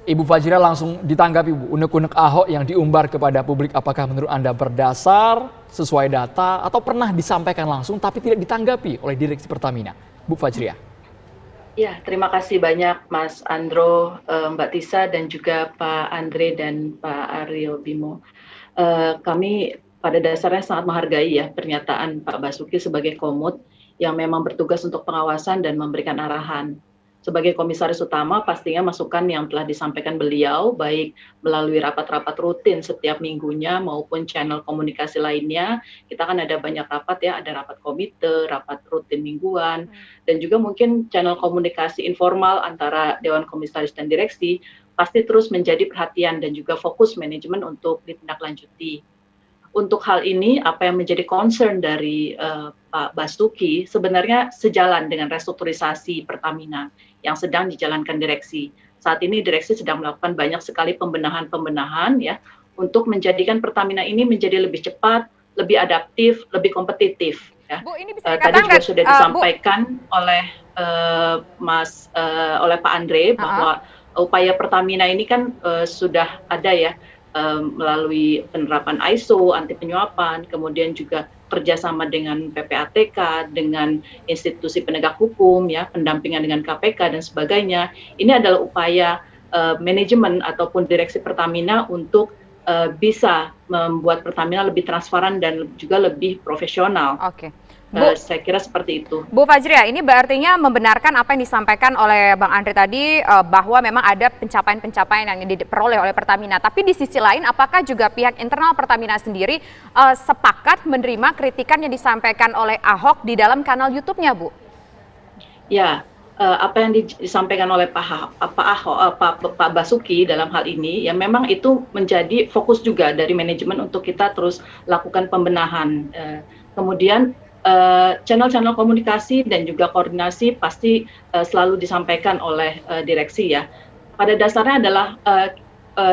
Ibu Fajira langsung ditanggapi Bu, unek-unek Ahok yang diumbar kepada publik apakah menurut Anda berdasar, sesuai data, atau pernah disampaikan langsung tapi tidak ditanggapi oleh Direksi Pertamina? Bu Fajria. Ya, terima kasih banyak Mas Andro, Mbak Tisa, dan juga Pak Andre dan Pak Aryo Bimo. Kami pada dasarnya sangat menghargai ya pernyataan Pak Basuki sebagai Komut yang memang bertugas untuk pengawasan dan memberikan arahan. Sebagai komisaris utama, pastinya masukan yang telah disampaikan beliau, baik melalui rapat-rapat rutin setiap minggunya maupun channel komunikasi lainnya. Kita kan ada banyak rapat ya, ada rapat komite, rapat rutin mingguan, dan juga mungkin channel komunikasi informal antara Dewan Komisaris dan Direksi, pasti terus menjadi perhatian dan juga fokus manajemen untuk ditindaklanjuti. Untuk hal ini, apa yang menjadi concern dari Pak Basuki sebenarnya sejalan dengan restrukturisasi Pertamina yang sedang dijalankan direksi. Saat ini direksi sedang melakukan banyak sekali pembenahan ya untuk menjadikan Pertamina ini menjadi lebih cepat, lebih adaptif, lebih kompetitif. Ya. Bu, ini bisa Tadi juga sudah disampaikan oleh oleh Pak Andre bahwa upaya Pertamina ini kan sudah ada ya. Melalui penerapan ISO, anti penyuapan, kemudian juga kerjasama dengan PPATK, dengan institusi penegak hukum, ya, pendampingan dengan KPK dan sebagainya. Ini adalah upaya manajemen ataupun direksi Pertamina untuk bisa membuat Pertamina lebih transparan dan juga lebih profesional. Oke. Saya kira seperti itu. Bu Fajria, ini berartinya membenarkan apa yang disampaikan oleh Bang Andre tadi bahwa memang ada pencapaian-pencapaian yang diperoleh oleh Pertamina. Tapi di sisi lain, apakah juga pihak internal Pertamina sendiri sepakat menerima kritikan yang disampaikan oleh Ahok di dalam kanal YouTube-nya, Bu? Ya, apa yang disampaikan oleh Pak Basuki dalam hal ini, ya memang itu menjadi fokus juga dari manajemen untuk kita terus lakukan pembenahan. Kemudian channel-channel komunikasi dan juga koordinasi pasti selalu disampaikan oleh direksi ya. Pada dasarnya adalah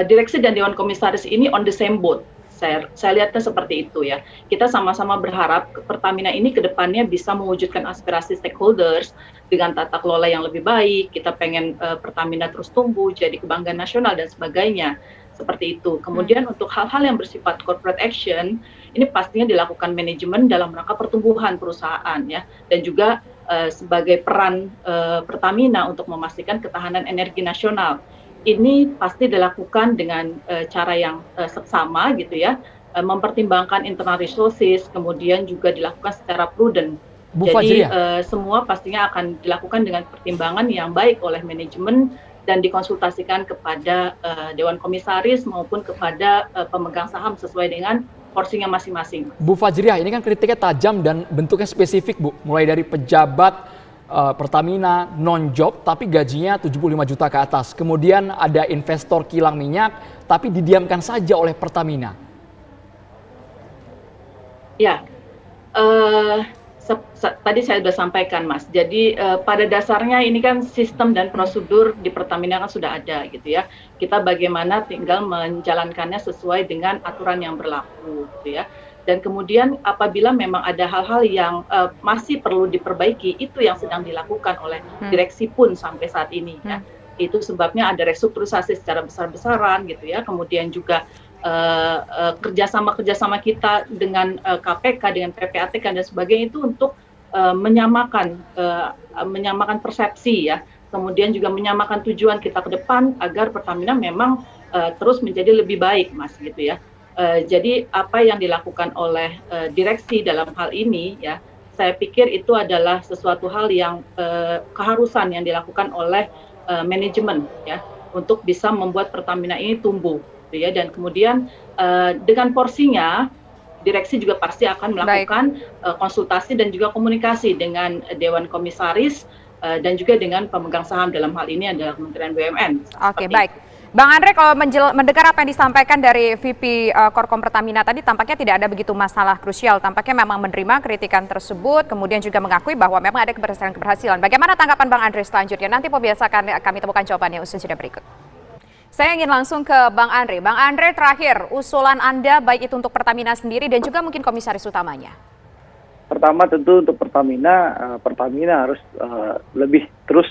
direksi dan Dewan Komisaris ini on the same boat. Saya lihatnya seperti itu ya. Kita sama-sama berharap Pertamina ini ke depannya bisa mewujudkan aspirasi stakeholders dengan tata kelola yang lebih baik. Kita pengen Pertamina terus tumbuh, jadi kebanggaan nasional dan sebagainya. Seperti itu. Kemudian untuk hal-hal yang bersifat corporate action, ini pastinya dilakukan manajemen dalam rangka pertumbuhan perusahaan ya, dan juga sebagai peran Pertamina untuk memastikan ketahanan energi nasional. Ini pasti dilakukan dengan cara yang seksama gitu ya, mempertimbangkan internal resources, kemudian juga dilakukan secara prudent. Jadi semua pastinya akan dilakukan dengan pertimbangan yang baik oleh manajemen dan dikonsultasikan kepada Dewan Komisaris maupun kepada pemegang saham sesuai dengan porsinya masing-masing. Bu Fajriah, ini kan kritiknya tajam dan bentuknya spesifik, Bu. Mulai dari pejabat Pertamina non-job tapi gajinya 75 juta ke atas. Kemudian ada investor kilang minyak tapi didiamkan saja oleh Pertamina. Ya, tadi saya sudah sampaikan Mas, jadi pada dasarnya ini kan sistem dan prosedur di Pertamina kan sudah ada gitu ya. Kita bagaimana tinggal menjalankannya sesuai dengan aturan yang berlaku gitu ya. Dan kemudian apabila memang ada hal-hal yang masih perlu diperbaiki, itu yang sedang dilakukan oleh direksi pun sampai saat ini ya. Itu sebabnya ada restrukturisasi secara besar-besaran gitu ya, kemudian juga kerjasama kita dengan KPK, dengan PPATK dan sebagainya itu untuk menyamakan persepsi ya, kemudian juga menyamakan tujuan kita ke depan agar Pertamina memang terus menjadi lebih baik Mas gitu ya. Jadi apa yang dilakukan oleh direksi dalam hal ini ya, saya pikir itu adalah sesuatu hal yang keharusan yang dilakukan oleh manajemen ya untuk bisa membuat Pertamina ini tumbuh. Ya, dan kemudian dengan porsinya direksi juga pasti akan melakukan konsultasi dan juga komunikasi dengan Dewan Komisaris dan juga dengan pemegang saham, dalam hal ini adalah Kementerian BUMN. Oke, baik. Bang Andre, kalau mendengar apa yang disampaikan dari VP Korkom Pertamina tadi, tampaknya tidak ada begitu masalah krusial. Tampaknya memang menerima kritikan tersebut, kemudian juga mengakui bahwa memang ada keberhasilan. Bagaimana tanggapan Bang Andre selanjutnya? Nanti pemirsa kami temukan jawabannya usai jeda berikut. Saya ingin langsung ke Bang Andre. Bang Andre, terakhir, usulan Anda baik itu untuk Pertamina sendiri dan juga mungkin komisaris utamanya. Pertama tentu untuk Pertamina harus lebih terus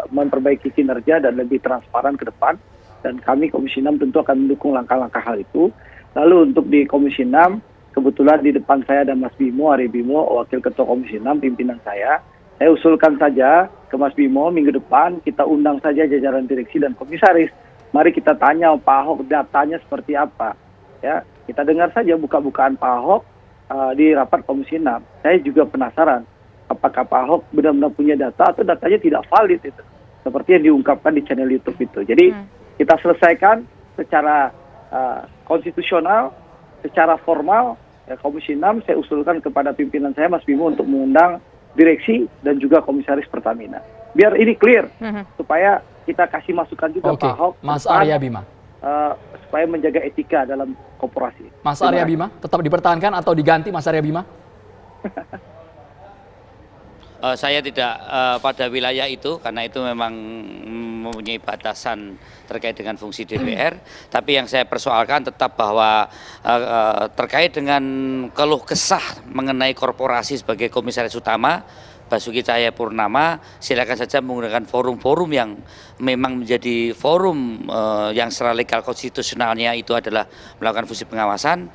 memperbaiki kinerja dan lebih transparan ke depan. Dan kami Komisi 6 tentu akan mendukung langkah-langkah hal itu. Lalu untuk di Komisi 6, kebetulan di depan saya ada Mas Bimo, Ari Bimo, Wakil Ketua Komisi 6, pimpinan saya. Saya usulkan saja ke Mas Bimo minggu depan kita undang saja jajaran direksi dan komisaris. Mari kita tanya Pak Ahok datanya seperti apa. Ya, kita dengar saja buka-bukaan Pak Ahok di rapat Komisi 6. Saya juga penasaran apakah Pak Ahok benar-benar punya data atau datanya tidak valid itu. Seperti yang diungkapkan di channel YouTube itu. Jadi kita selesaikan secara konstitusional, secara formal. Ya, Komisi 6 saya usulkan kepada pimpinan saya Mas Bimo untuk mengundang direksi dan juga komisaris Pertamina. Biar ini clear supaya kita kasih masukan juga Pak Ahok. Mas Arya Bima. Supaya menjaga etika dalam korporasi. Mas Arya Bima tetap dipertahankan atau diganti Mas Arya Bima? Saya tidak pada wilayah itu karena itu memang mempunyai batasan terkait dengan fungsi DPR. Tapi yang saya persoalkan tetap bahwa terkait dengan keluh kesah mengenai korporasi sebagai komisaris utama, Basuki Cahayapurnama, silakan saja menggunakan forum-forum yang memang menjadi forum yang secara legal konstitusionalnya itu adalah melakukan fungsi pengawasan.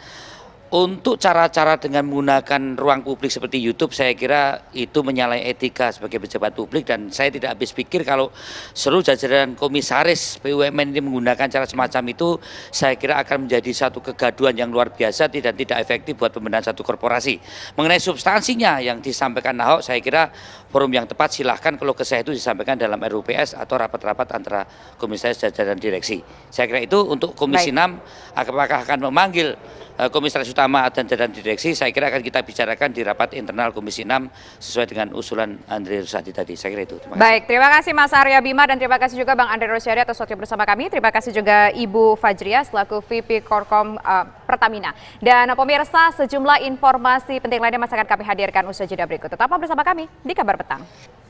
Untuk cara-cara dengan menggunakan ruang publik seperti YouTube, saya kira itu menyalahi etika sebagai pejabat publik dan saya tidak habis pikir kalau seluruh jajaran komisaris BUMN ini menggunakan cara semacam itu, saya kira akan menjadi satu kegaduhan yang luar biasa dan tidak efektif buat pembenahan satu korporasi. Mengenai substansinya yang disampaikan Ahok, saya kira forum yang tepat silahkan kalau kesah itu disampaikan dalam RUPS atau rapat-rapat antara komisaris jajaran direksi. Saya kira itu untuk Komisi 6, apakah akan memanggil komisaris utama dan jajaran direksi, saya kira akan kita bicarakan di rapat internal Komisi 6 sesuai dengan usulan Andre Rosiade tadi. Saya kira itu. Terima kasih. Baik, terima kasih Mas Arya Bima dan terima kasih juga Bang Andre Rosiade atas waktu bersama kami. Terima kasih juga Ibu Fajria selaku VP Korkom Pertamina. Dan pemirsa, sejumlah informasi penting lainnya masih akan kami hadirkan usai jeda berikut. Tetaplah bersama kami di Kabar Petang.